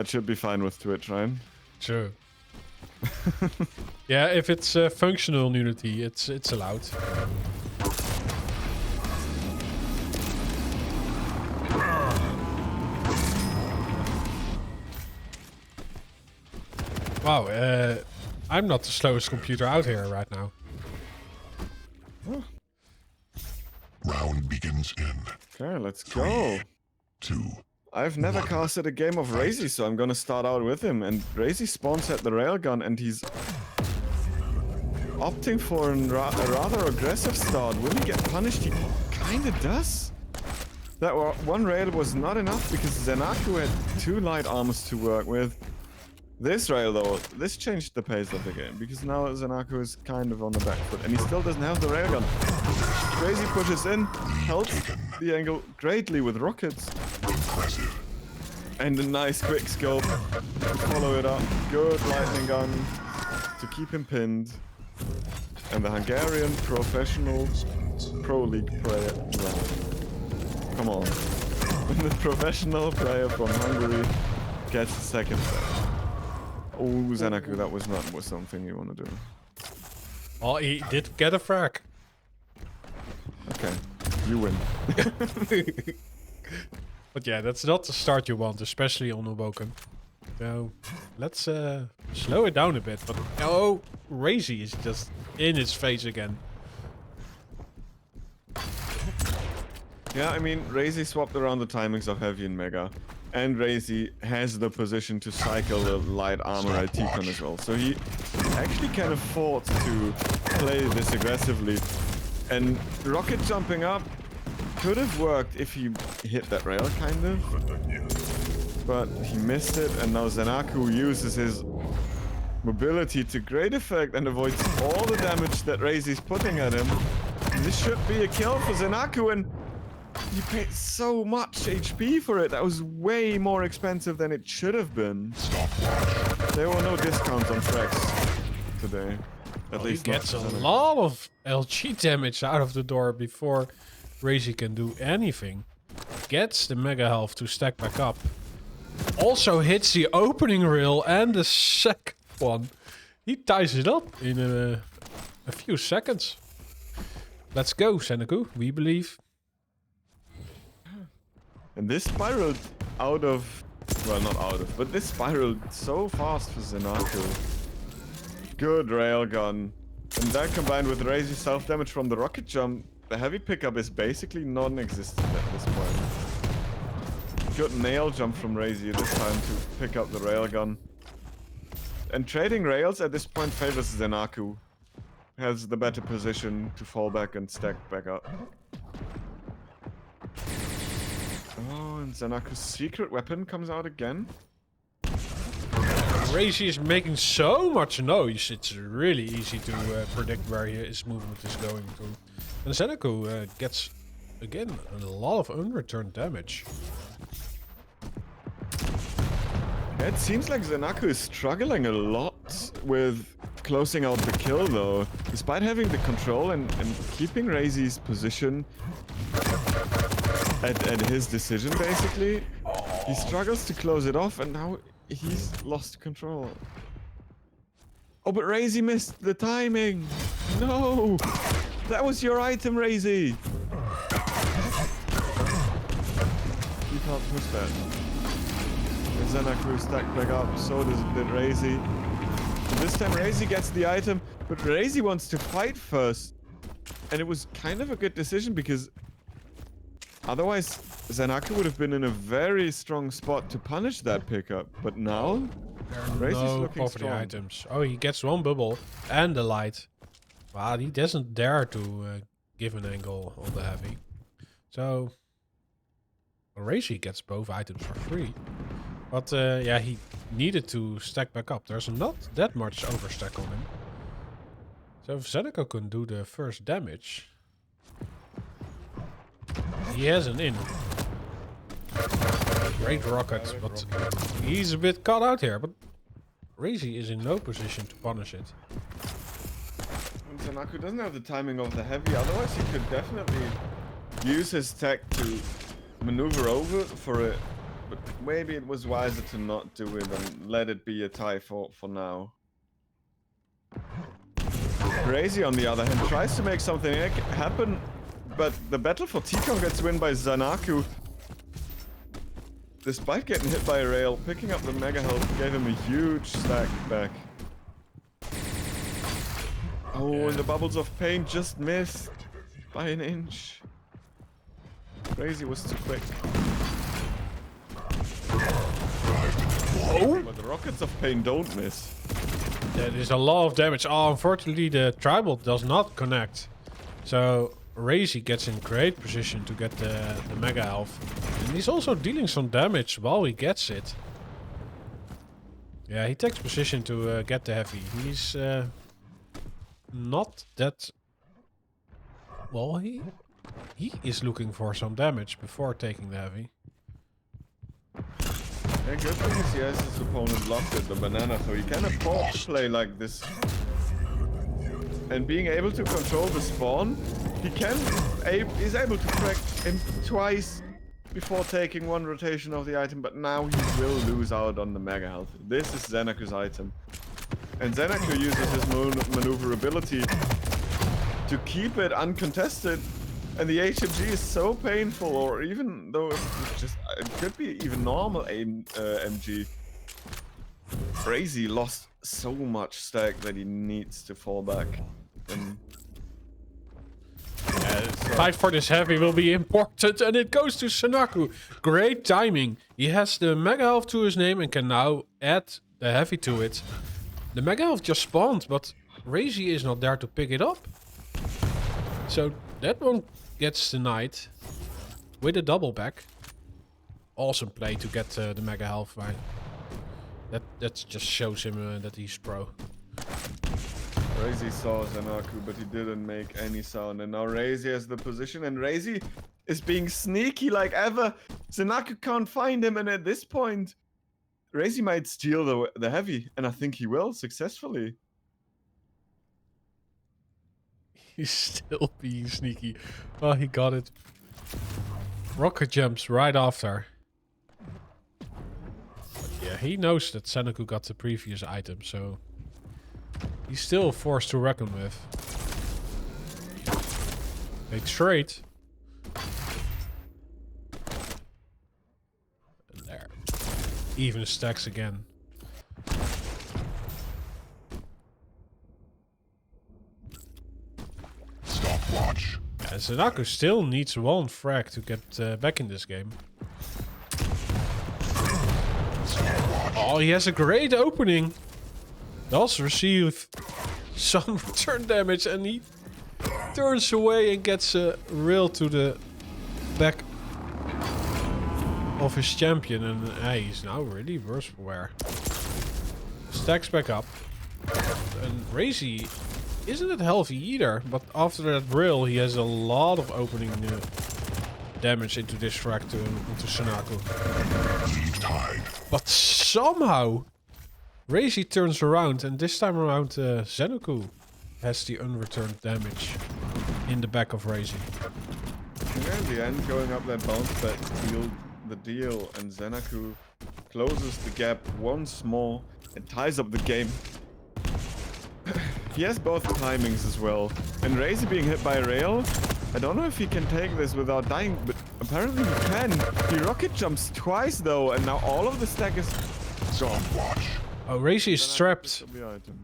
That should be fine with Twitch, right? True. Yeah, if it's functional nudity, it's allowed. Wow, I'm not the slowest computer out here right now. Round begins in. Okay, let's go. 2. I've never casted a game of RAISY, so I'm gonna start out with him. And RAISY spawns at the railgun, and he's opting for a rather aggressive start. Will he get punished? He kinda does. That one rail was not enough because ZenAku had 2 light armors to work with. This rail, though, this changed the pace of the game, because now ZenAku is kind of on the back foot, and he still doesn't have the railgun. Crazy pushes in, helps the angle greatly with rockets. Impressive. And a nice quick scope to follow it up. Good lightning gun to keep him pinned. And the Hungarian professional pro league player. Come on. The professional player from Hungary gets the second set. Oh, ZenAku, that was not something you want to do. Oh, he did get a frag. Okay, you win. But yeah, that's not the start you want, especially on Awoken. So, let's slow it down a bit. But oh, RAISY is just in his face again. Yeah, I mean, RAISY swapped around the timings of Heavy and Mega. And RAISY has the position to cycle the light armor at T-Con as well. So he actually can afford to play this aggressively. And rocket jumping up could have worked if he hit that rail, kind of. But he missed it, and now ZenAku uses his mobility to great effect and avoids all the damage that RAISY's putting at him. This should be a kill for ZenAku, and you paid so much HP for it. That was way more expensive than it should have been. There were no discounts on tracks today. At least he gets a lot of LG damage out of the door before RAISY can do anything. Gets the mega health to stack back up. Also hits the opening rail and the second one. He ties it up in a few seconds. Let's go, ZenAku. We believe. And this spiraled out of... Well, not out of, but this spiraled so fast for ZenAku. Good railgun. And that combined with RAISY's self-damage from the rocket jump, the heavy pickup is basically non-existent at this point. Good nail jump from RAISY this time to pick up the railgun. And trading rails at this point favors ZenAku. Has the better position to fall back and stack back up. Oh, and ZenAku's secret weapon comes out again. RAISY is making so much noise, it's really easy to predict where his movement is going to. And ZenAku gets, again, a lot of unreturned damage. It seems like ZenAku is struggling a lot with closing out the kill, though. Despite having the control and keeping RAISY's position at his decision, basically, he struggles to close it off, and now he's lost control. Oh, but RAISY missed the timing! No! That was your item, RAISY! You can't push that. ZenAku stacked back up, so did RAISY. This time RAISY gets the item, but RAISY wants to fight first. And it was kind of a good decision because otherwise ZenAku would have been in a very strong spot to punish that pickup. But now, RAISY's No looking property strong. items. Oh, he gets one bubble and the light. Wow, he doesn't dare to give an angle on the heavy. So, RAISY gets both items for free. But yeah, he needed to stack back up. There's not that much overstack on him. So if ZenAku can do the first damage, he has an in. Great rocket, but he's a bit caught out here. But RAISY is in no position to punish it. ZenAku doesn't have the timing of the heavy, otherwise he could definitely use his tech to maneuver over for a but maybe it was wiser to not do it and let it be a tie for now. RAISY, on the other hand, tries to make something happen, but the battle for T-Con gets win by ZenAku. Despite getting hit by a rail, picking up the mega health gave him a huge stack back. Oh, and the bubbles of pain just missed by an inch. RAISY was too quick. Oh! But the rockets of pain don't miss. That is a lot of damage. Oh, unfortunately the tribal does not connect. So RAISY gets in great position to get the mega health. And he's also dealing some damage while he gets it. Yeah, he takes position to get the heavy. He's not that... Well, he is looking for some damage before taking the heavy. Yeah, good thing is he has his opponent locked at the banana, so he can afford to play like this. And being able to control the spawn, he's able to crack him twice before taking one rotation of the item, but now he will lose out on the mega health. This is ZenAku's item. And ZenAku uses his maneuverability to keep it uncontested. And the HMG is so painful, or even though it could be even normal MG. RAISY lost so much stack that he needs to fall back. And fight for this heavy will be important, and it goes to ZenAku. Great timing. He has the mega health to his name and can now add the heavy to it. The mega health just spawned, but RAISY is not there to pick it up. So that one gets denied with a double back. Awesome play to get the mega health, right? That just shows him that he's pro. RAISY saw ZenAku, but he didn't make any sound. And now RAISY has the position, and RAISY is being sneaky like ever. ZenAku can't find him, and at this point, RAISY might steal the heavy, and I think he will successfully. He's still being sneaky. Oh, he got it. Rocket jumps right after. But yeah, he knows that ZenAku got the previous item, so he's still a force to reckon with. They trade. And there. Even stacks again. Stopwatch. Yeah, ZenAku still needs one frag to get back in this game. Oh, he has a great opening. Does receive some return damage, and he turns away and gets a rail to the back of his champion, and he's now really worse for wear. Stacks back up, and RAISY isn't it healthy either, but after that rail he has a lot of opening damage into this frag into ZenAku. But somehow RAISY turns around, and this time around ZenAku has the unreturned damage in the back of RAISY. Yeah, in the end, going up that bounce back sealed the deal, and ZenAku closes the gap once more and ties up the game. He has both timings as well, and RAISY being hit by a rail, I don't know if he can take this without dying, but apparently he can. He rocket jumps twice though, and now all of the stack is... Stopwatch. Oh, RAISY is trapped, The item.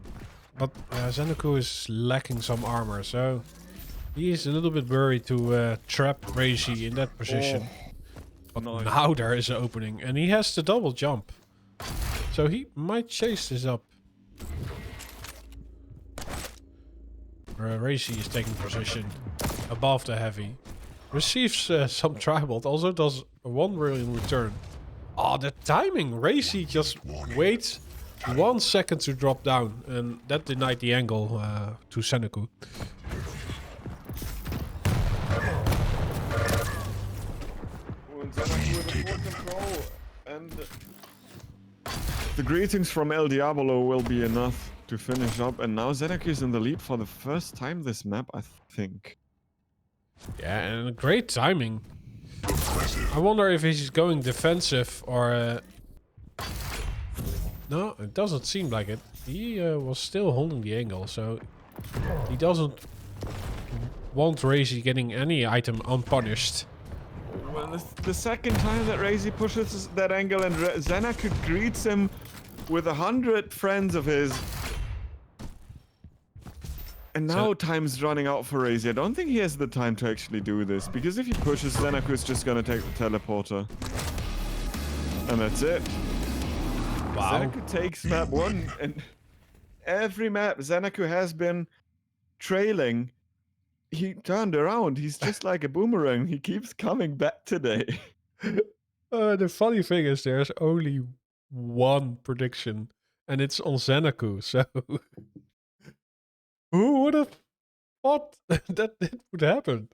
but ZenAku is lacking some armor, so he is a little bit worried to trap RAISY in that position. But nice. now there is an opening, and he has the double jump, so he might chase this up. RAISY is taking position above the heavy. Receives some tribal, also does one rail in return. Oh, the timing! RAISY just waits 1 second to drop down, and that denied the angle to ZenAku. And ZenAku with full control, and the greetings from El Diablo will be enough to finish up, and now ZenAku is in the lead for the first time this map, I think. Yeah, and great timing. I wonder if he's going defensive or... No, it doesn't seem like it. He was still holding the angle, so he doesn't want RAISY getting any item unpunished. Well, the second time that RAISY pushes that angle and ZenAku greets him with 100 friends of his. And now time's running out for RAISY. I don't think he has the time to actually do this, because if he pushes, ZenAku is just gonna take the teleporter. And that's it. Wow. ZenAku takes map 1, and every map ZenAku has been trailing. He turned around. He's just like a boomerang. He keeps coming back today. The funny thing is there's only one prediction, and it's on ZenAku, so... Who would have thought that it would happen?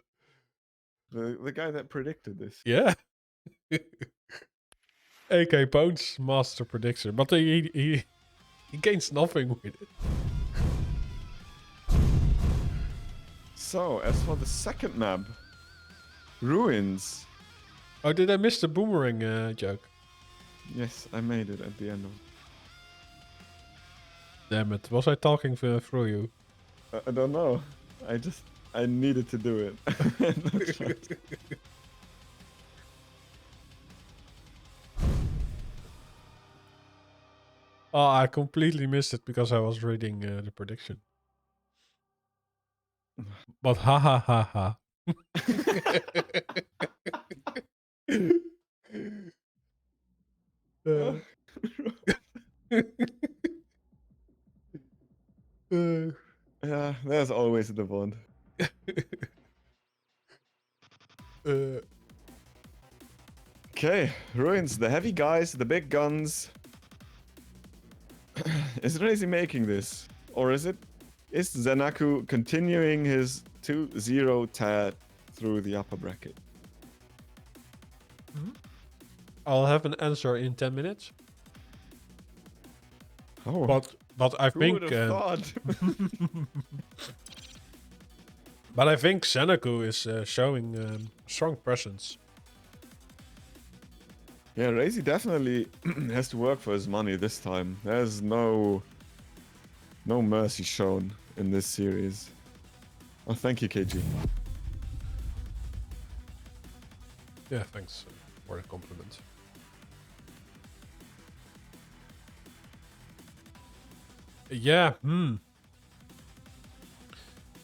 The guy that predicted this. Yeah. AK Bones master prediction, but he gains nothing with it. So, as for the second map, Ruins. Oh, did I miss the boomerang joke? Yes, I made it at the end of. Damn it, was I talking through you? I don't know. I needed to do it. Oh, I completely missed it because I was reading the prediction. But ha ha ha ha. Yeah, there's always the bond. Okay, Ruins, the heavy guys, the big guns. Is RAISY making this? Or is ZenAku continuing his 2-0 tad through the upper bracket? I'll have an answer in 10 minutes. Oh, But I who think would have thought? but I think ZenAku is showing strong presence. Yeah, RAISY definitely has to work for his money this time. There's no mercy shown in this series. Oh, thank you, KG. Yeah, thanks for the compliment. Yeah,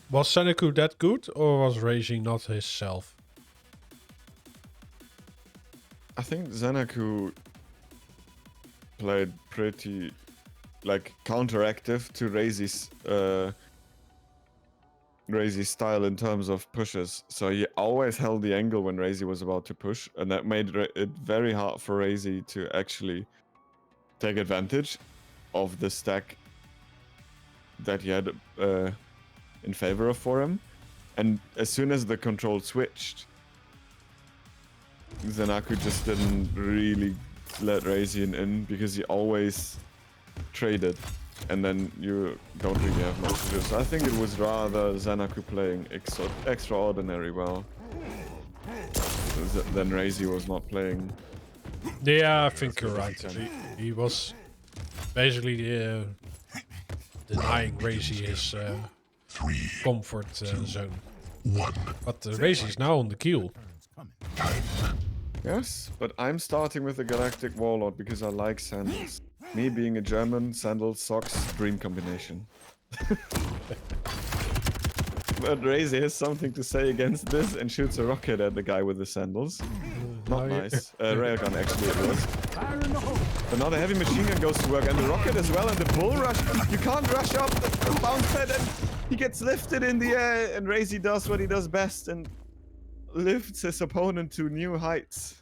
Was ZenAku that good, or was RAISY not his self? I think ZenAku played pretty, like, counteractive to RAISY's style in terms of pushes. So he always held the angle when RAISY was about to push, and that made it very hard for RAISY to actually take advantage of the stack that he had in favor of for him. And as soon as the control switched, ZenAku just didn't really let RAISY in because he always traded, and then you don't really have much to do. So I think it was rather ZenAku playing extraordinary well than RAISY was not playing. Yeah, I think you're right. He was basically denying RAISY his comfort zone. But RAISY is now on the kill. Yes, but I'm starting with the Galactic Warlord because I like sandals. Me being a German, sandals, socks, dream combination. But RAISY has something to say against this and shoots a rocket at the guy with the sandals. Not nice. Railgun actually it was. But now the heavy machine gun goes to work, and the rocket as well, and the bull rush. You can't rush up the bounce pad, and he gets lifted in the air, and RAISY does what he does best and lifts his opponent to new heights.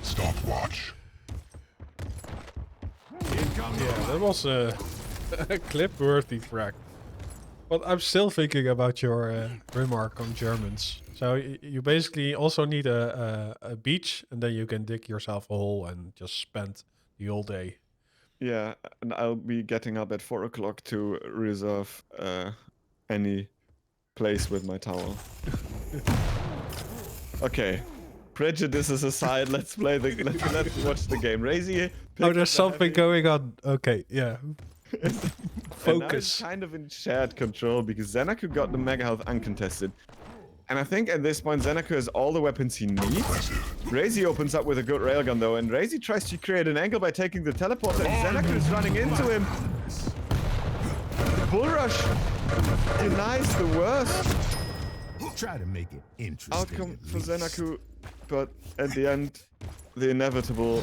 Stopwatch. Yeah, that was a clip-worthy frag. But I'm still thinking about your remark on Germans. So you basically also need a beach, and then you can dig yourself a hole and just spend the whole day. Yeah, and I'll be getting up at 4 o'clock to reserve any place with my towel. Okay, prejudices aside, let's play the let's watch the game. RAISY. Oh, there's something going on. Okay, yeah. And now he's Focus. kind of in shared control because ZenAku got the mega health uncontested. And I think at this point ZenAku has all the weapons he needs. RAISY opens up with a good railgun though, and RAISY tries to create an angle by taking the teleporter, and ZenAku is running into him. The bull rush denies the worst Try to make it interesting. outcome at for least. ZenAku, but at the end, the inevitable.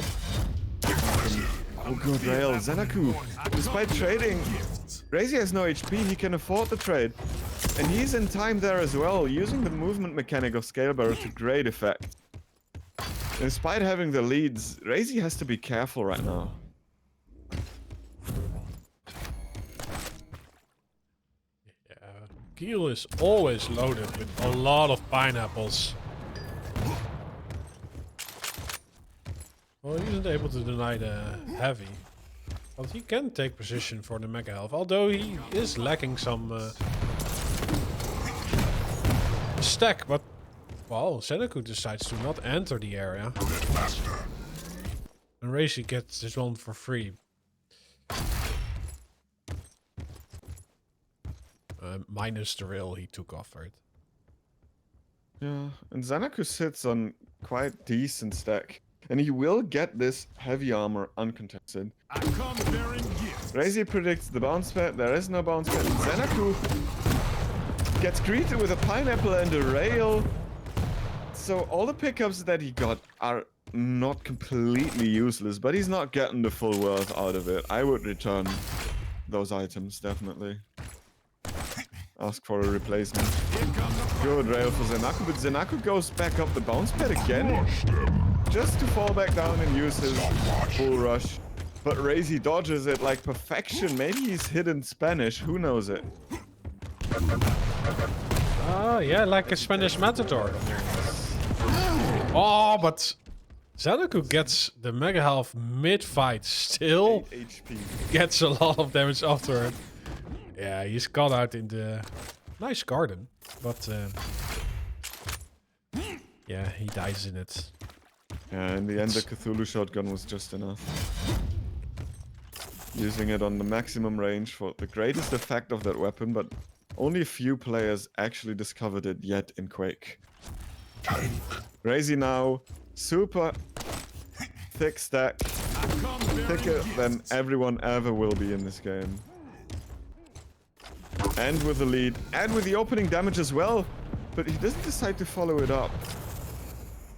Oh, good rail. ZenAku, despite trading, RAISY has no HP, he can afford the trade. And he's in time there as well, using the movement mechanic of Scalebearer to great effect. Despite having the leads, RAISY has to be careful right now. Keel is always loaded with a lot of pineapples. Well, he isn't able to deny the heavy. But he can take position for the mega health, although he is lacking some stack. But, well, ZenAku decides to not enter the area. And RAISY gets this one for free. Minus the rail he took off for it. Yeah, and ZenAku sits on quite decent stack. And he will get this heavy armor uncontested. I come bearing gifts. RAISY predicts the bounce pad, there is no bounce pad. ZenAku gets greeted with a pineapple and a rail. So all the pickups that he got are not completely useless, but he's not getting the full worth out of it. I would return those items, definitely. Ask for a replacement. Good rail for ZenAku, but ZenAku goes back up the bounce pad again. Just to fall back down and use his full rush. But RAISY dodges it like perfection. Maybe he's hidden Spanish, who knows it? Oh, yeah, like a Spanish matador. Oh, but ZenAku gets the mega health mid-fight. Still 8 HP. gets a lot of damage after it. Yeah, he's caught out in the nice garden. But, yeah, he dies in it. Yeah, in the end the Cthulhu shotgun was just enough. Using it on the maximum range for the greatest effect of that weapon, but only a few players actually discovered it yet in Quake. RAISY now, super thick stack, thicker than everyone ever will be in this game. And with the lead, and with the opening damage as well, but he doesn't decide to follow it up.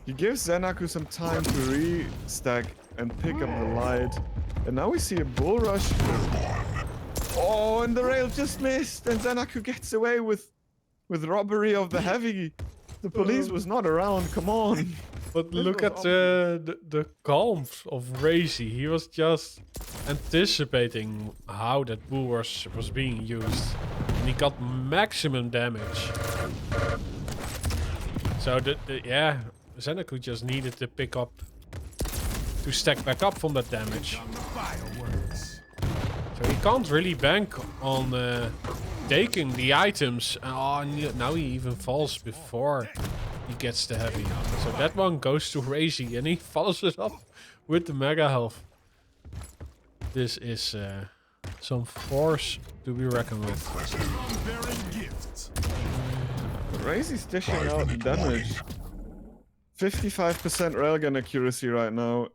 He gives ZenAku some time to re-stack and pick up the light. And now we see a bull rush. Oh, and the rail just missed, and ZenAku gets away with robbery of the heavy. The police was not around, come on. But look at the calms of RAISY. He was just anticipating how that bull rush was being used. And he got maximum damage. So, yeah, ZenAku just needed to pick up, to stack back up from that damage. So he can't really bank on taking the items. Oh, now he even falls before he gets the heavy. So that one goes to RAISY and he follows it up with the mega health. This is some force to be reckoned with. RAISY's dishing out the damage. 55% railgun accuracy right now.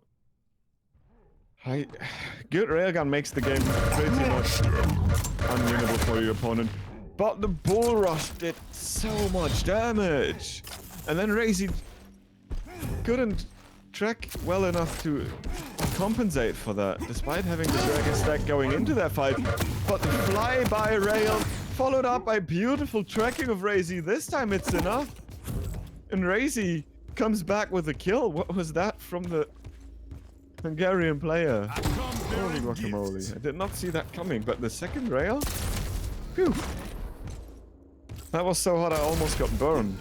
Good railgun makes the game pretty much unwinnable for your opponent. But the bull rush did so much damage. And then RAISY couldn't track well enough to compensate for that, despite having the dragon stack going into that fight. But the flyby rail, followed up by beautiful tracking of RAISY. This time it's enough. And RAISY comes back with a kill. What was that from the Hungarian player? Holy guacamole. I did not see that coming, but the second rail? Phew. That was so hot I almost got burned.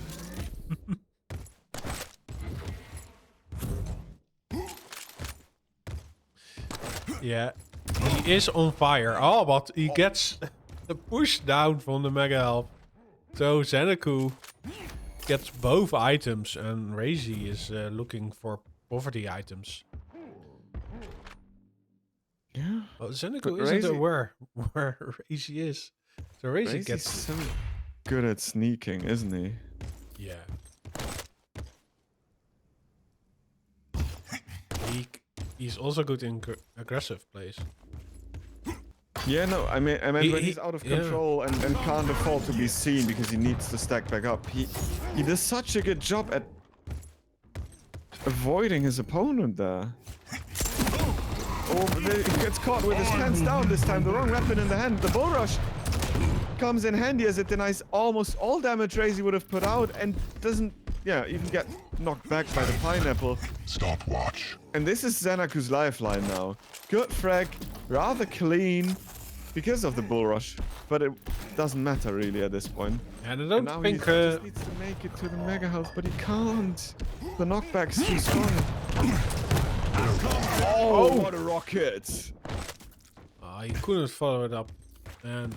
Yeah, he is on fire. Oh, but he gets the push down from the mega health. So ZenAku gets both items and RAISY is looking for poverty items. Yeah. Oh, ZenAku But isn't RAISY aware where RAISY is. So RAISY Raisy's gets... so good at sneaking, isn't he? Yeah. He's also good in aggressive plays. Yeah, no, I mean when He- he's out of yeah. control and can't afford to be seen because he needs to stack back up, he does such a good job at avoiding his opponent there. Oh, he gets caught with his hands down this time, the wrong weapon in the hand. The bull rush comes in handy as it denies almost all damage RAISY would have put out and doesn't, yeah, even get knocked back by the pineapple. Stopwatch. And this is ZenAku's lifeline now. Good frag, rather clean because of the bull rush, but it doesn't matter really at this point. And I And don't now think... he just needs to make it to the mega health, but he can't. The knockback's too strong. Oh, what a rocket! he couldn't follow it up. And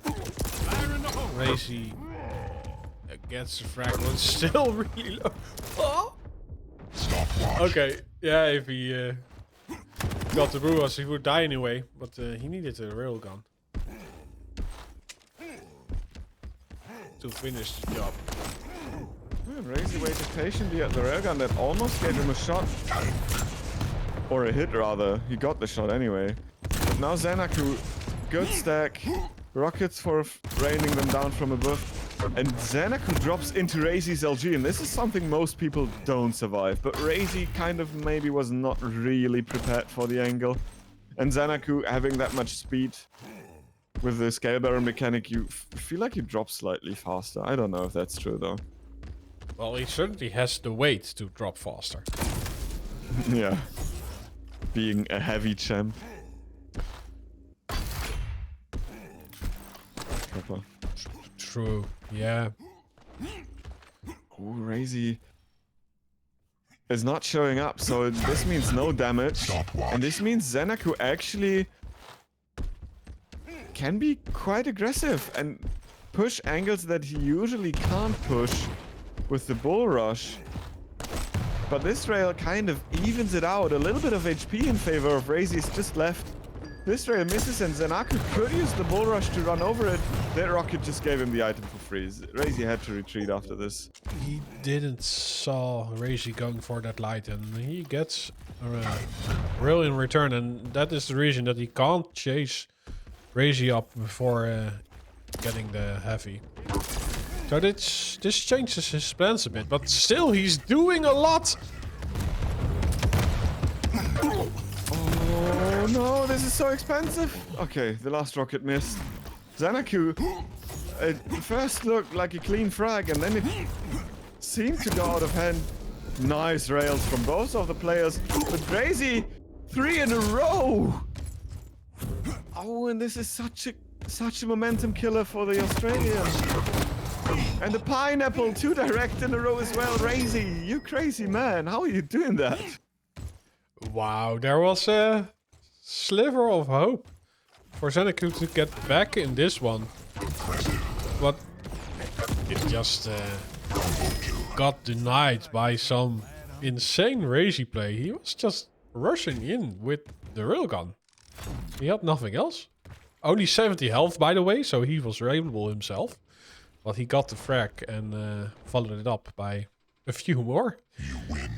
RAISY gets the frag, but it's still really low. Oh! Stopwatch. Okay, yeah, if he got the Bruas, he would die anyway, but he needed a railgun to finish the job. RAISY waited patiently at the railgun that almost gave him a shot. Or a hit, rather. He got the shot anyway. But now ZenAku, good stack. Rockets for raining them down from above. And ZenAku drops into RAISY's LG, and this is something most people don't survive. But RAISY kind of maybe was not really prepared for the angle. And ZenAku having that much speed with the scale barrel mechanic, you feel like you drop slightly faster. I don't know if that's true though. Well, he certainly has the weight to drop faster. Yeah. Being a heavy champ. Proper. True, yeah. Ooh, RAISY is not showing up, so this means no damage. And this means ZenAku actually can be quite aggressive and push angles that he usually can't push with the bull rush. But this rail kind of evens it out. A little bit of HP in favor of RAISY is just left. This rail misses and ZenAku could use the bull rush to run over it. That rocket just gave him the item for free. RAISY had to retreat after this. He didn't saw RAISY going for that light, and he gets a rail in return, and that is the reason that he can't chase RAISY up before getting the heavy. So this changes his plans a bit, but still he's doing a lot. Oh no, this is so expensive. Okay, the last rocket missed. ZenAku, it first looked like a clean frag and then it seemed to go out of hand. Nice rails from both of the players, but RAISY 3 in a row. Oh, and this is such a momentum killer for the Australians. And the pineapple 2 direct in a row as well. RAISY, you crazy man, how are you doing that? Wow, there was a sliver of hope for ZenAku to get back in this one. But it just got denied by some insane RAISY play. He was just rushing in with the railgun. He had nothing else. Only 70 health, by the way, so he was railable himself. But he got the frag and followed it up by a few more. You win.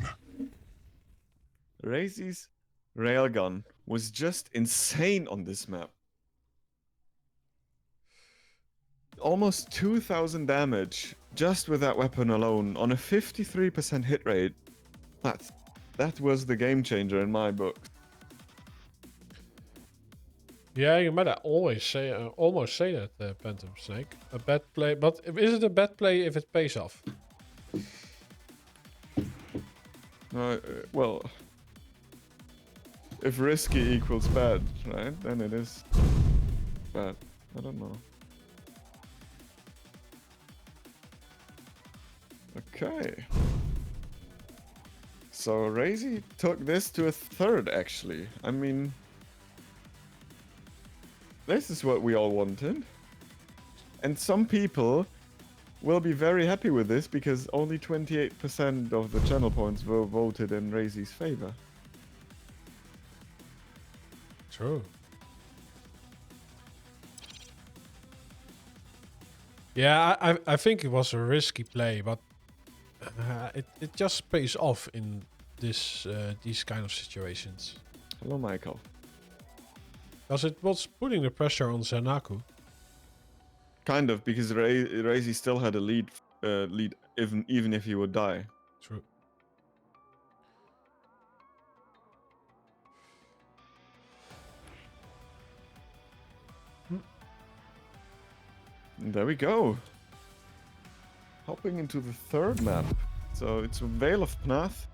RAISY's railgun was just insane on this map. Almost 2000 damage just with that weapon alone on a 53% hit rate. That was the game changer in my book. Yeah, you might almost say that, Phantom Snake. A bad play, but is it a bad play if it pays off? Well, if risky equals bad, right? Then it is bad. I don't know. Okay. So RAISY took this to a third, actually. I mean, this is what we all wanted. And some people will be very happy with this because only 28% of the channel points were voted in RAISY's favor. True. Yeah, I think it was a risky play, but it just pays off in these kind of situations. Hello, Michael. Because it was putting the pressure on ZenAku. Kind of, because RAISY still had a lead, even if he would die. True. And there we go. Hopping into the third map. So it's Vale of Pnath.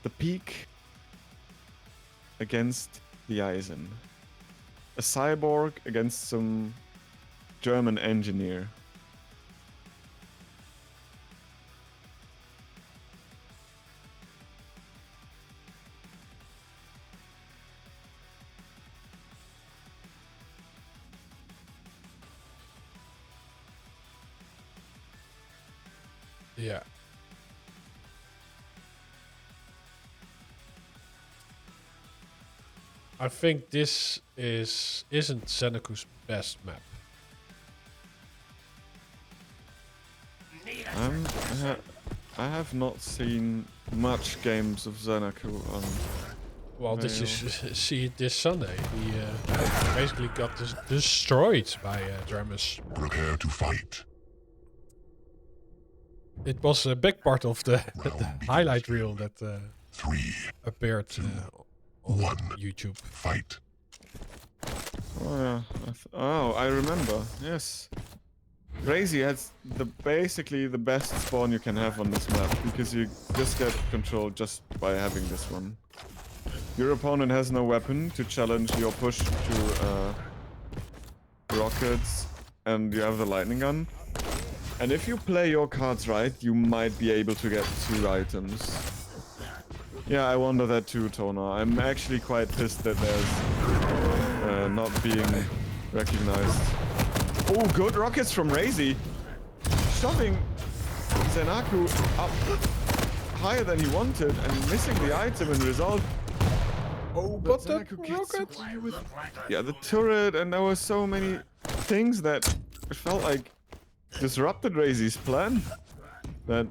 The Peak against the Eisen. A cyborg against some German engineer. Yeah. I think this isn't ZenAku's best map. I have not seen much games of ZenAku on. Well, did you see it this Sunday? He basically got destroyed by Dramus. Prepare to fight. It was a big part of the highlight reel that 3, appeared on 1. YouTube. Fight. Oh yeah. I remember. Yes. RAISY has basically the best spawn you can have on this map because you just get control just by having this one. Your opponent has no weapon to challenge your push to rockets, and you have the lightning gun. And if you play your cards right, you might be able to get 2 items. Yeah, I wonder that too, Tona. I'm actually quite pissed that there's not being recognized. Oh, good rockets from RAISY. Shoving ZenAku up higher than he wanted and missing the item in result. Oh, but the ZenAku gets rocket! away with... Yeah, the turret, and there were so many things that it felt like disrupted RAISY's plan. That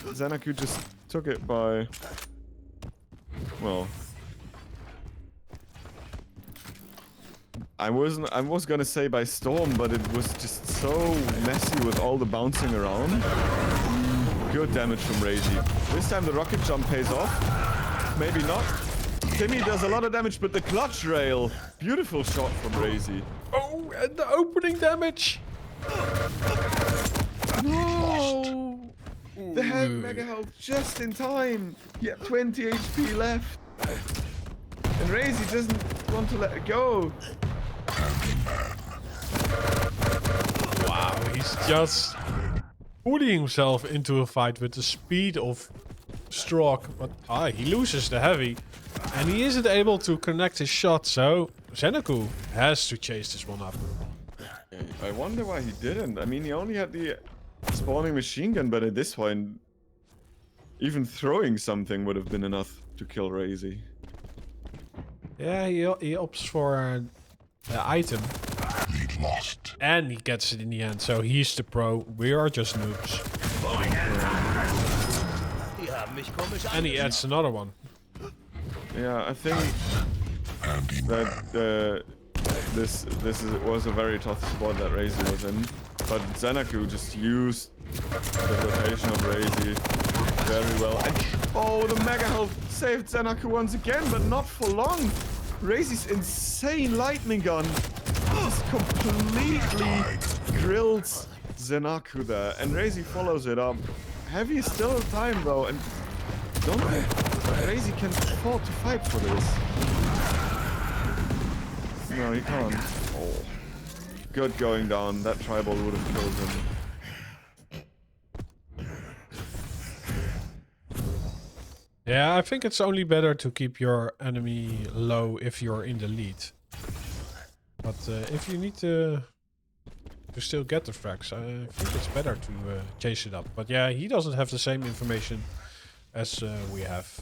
ZenAku just took it by... Well... I was gonna say by storm, but it was just so messy with all the bouncing around. Good damage from RAISY. This time the rocket jump pays off. Maybe not. Timmy does a lot of damage, but the clutch rail. Beautiful shot from RAISY. Oh, and the opening damage! No! The head mega health just in time. He had 20 HP left. And RAISY doesn't want to let it go. Wow, he's just putting himself into a fight with the speed of Stroke, but he loses the heavy, and he isn't able to connect his shot, so ZenAku has to chase this one up. I wonder why he didn't. I mean, he only had the spawning machine gun, but at this point, even throwing something would have been enough to kill RAISY. Yeah, he opts for the item. Lead lost. And he gets it in the end, so he's the pro. We are just noobs. And he adds another one. Yeah, I think that was a very tough spot that RAISY was in. But ZenAku just used the rotation of RAISY very well. And oh, the mega health saved ZenAku once again, but not for long. RAISY's insane lightning gun just completely drills ZenAku there, and RAISY follows it up. Heavy is still time though, and don't think RAISY can afford to fight for this. No, he can't. Oh. Good going down. That tribal would have killed him. Yeah, I think it's only better to keep your enemy low if you're in the lead. But if you need to to still get the frags. I think it's better to chase it up. But yeah, he doesn't have the same information as we have.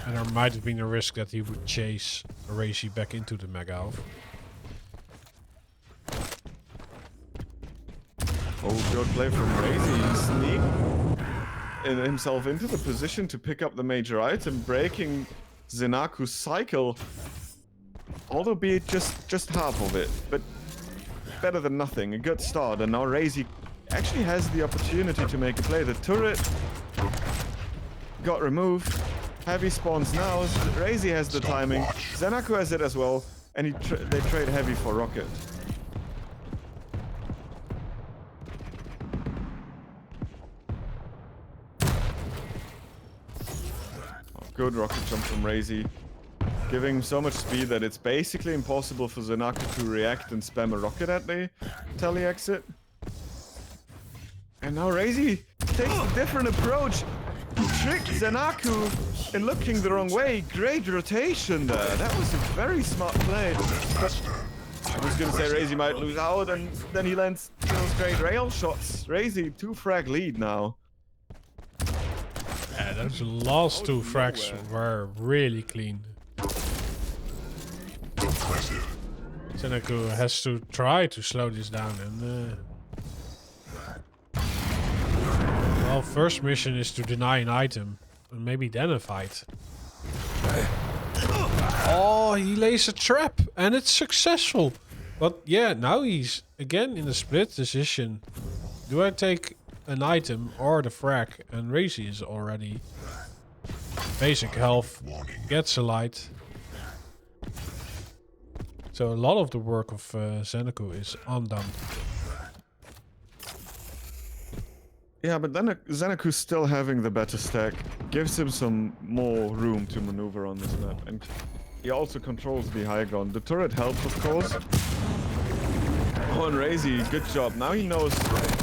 And there might have been a risk that he would chase RAISY back into the Mega Elf. Oh, good play from RAISY. He sneaked himself into the position to pick up the major item, breaking ZenAku's cycle. Although be it just half of it, but better than nothing. A good start, and now RAISY actually has the opportunity to make a play. The turret got removed. Heavy spawns now. RAISY has the timing. ZenAku has it as well, and they trade heavy for rocket. Good rocket jump from RAISY, giving him so much speed that it's basically impossible for ZenAku to react and spam a rocket at the tele exit. And now RAISY takes a different approach. He tricked ZenAku in looking the wrong way. Great rotation there. That was a very smart play. But I was gonna say RAISY might lose out, and then he lands those great rail shots. RAISY 2 frag lead now. Yeah, those last 2 frags were really clean. ZenAku has to try to slow this down, and well, first mission is to deny an item, and maybe then a fight. Oh, he lays a trap, and it's successful. But yeah, now he's again in a split decision. Do I take an item or the frag? And RAISY is already basic health, gets a light. So a lot of the work of ZenAku is undone. Yeah, but then ZenAku's still having the better stack, gives him some more room to maneuver on this map, and he also controls the high ground. The turret helps, of course. Oh, and RAISY, good job. Now he knows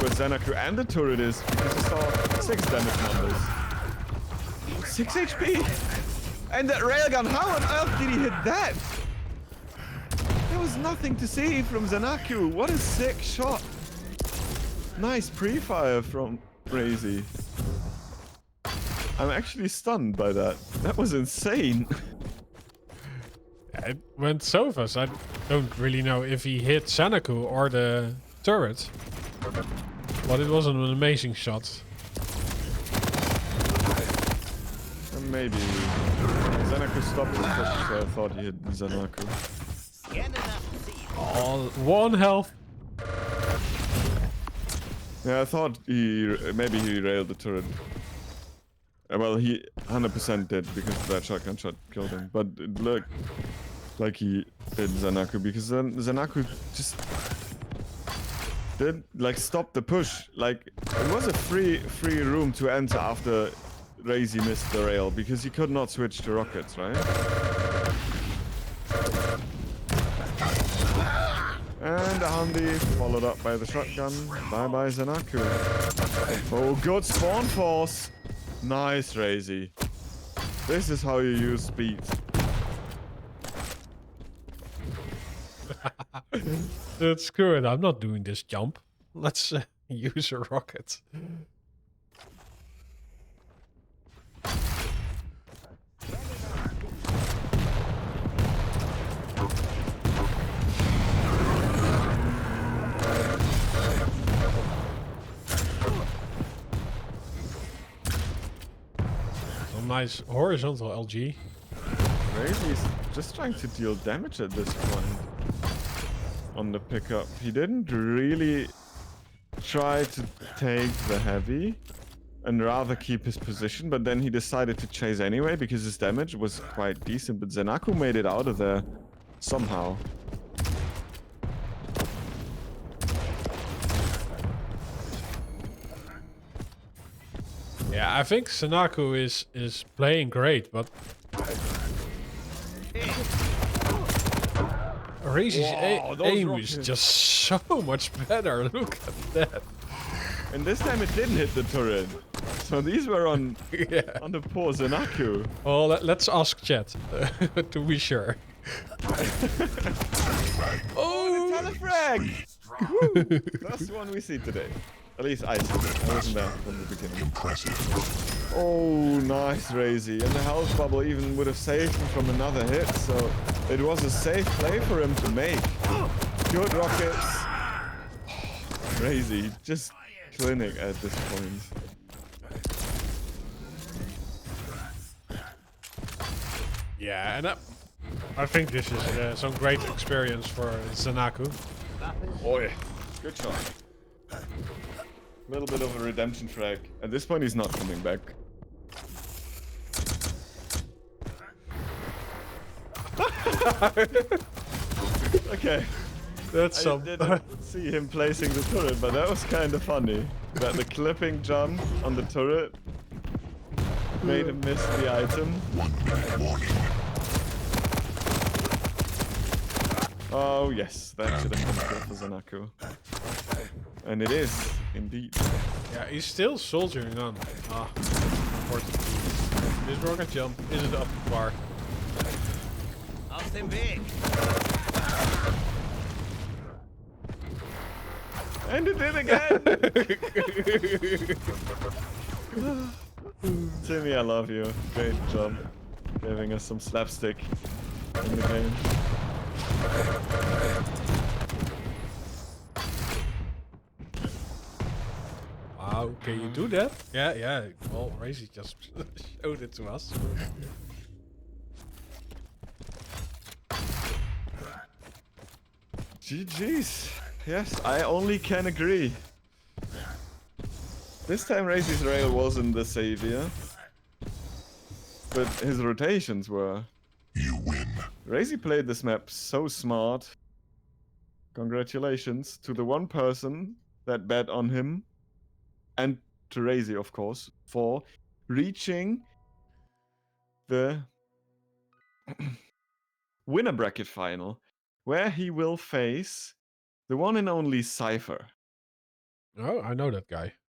where ZenAku and the turret is, because he saw 6 damage numbers. 6 HP! And that railgun, how on earth did he hit that? There was nothing to see from ZenAku. What a sick shot. Nice pre-fire from RAISY. I'm actually stunned by that. That was insane. It went so fast. I don't really know if he hit ZenAku or the turret. But it was an amazing shot. And maybe ZenAku stopped his push, so I thought he hit ZenAku. Oh, 1 health. Yeah, I thought maybe he railed the turret. Well, he 100% did, because that shotgun shot killed him. But it looked like he did ZenAku, because then ZenAku just did stop the push. Like, it was a free room to enter after RAISY missed the rail, because he could not switch to rockets, right? And a handy, followed up by the shotgun. Bye-bye, ZenAku. Oh, good spawn force. Nice, RAISY. This is how you use speed. Screw it, I'm not doing this jump. Let's use a rocket. Nice horizontal LG. RAISY's just trying to deal damage at this point on the pickup. He didn't really try to take the heavy and rather keep his position, but then he decided to chase anyway because his damage was quite decent. But ZenAku made it out of there somehow. Yeah, I think ZenAku is playing great, but RAISY's aim is just so much better. Look at that. And this time it didn't hit the turret. So these were on Yeah. on the poor ZenAku. Well, let's ask chat to be sure. Oh, the telefrag! Woo! First one we see today. At least I see it. I wasn't there from the beginning. Impressive. Oh, nice, RAISY. And the health bubble even would have saved him from another hit, so it was a safe play for him to make. Good rockets. RAISY, just clinic at this point. Yeah, and I think this is some great experience for ZenAku. Oh yeah, good shot. A little bit of a redemption frag. At this point, he's not coming back. Okay. That's I some. didn't see him placing the turret, but that was kind of funny. That the clipping jump on the turret made him miss the item. 1 minute warning. Oh yes, that should have been good for ZenAku. And it is, indeed. Yeah, he's still soldiering on. Ah, unfortunately. This rocket jump isn't up to par. And it did again! Timmy, I love you. Great job. Giving us some slapstick in the game. Wow, can you do that? Yeah, yeah. Well, RAISY just showed it to us. GG's. Yes, I only can agree. This time RAISY's rail wasn't the savior, but his rotations were. You win. RAISY played this map so smart. Congratulations to the one person that bet on him, and to RAISY, of course, for reaching the winner bracket final, where he will face the one and only Cypher. Oh, I know that guy.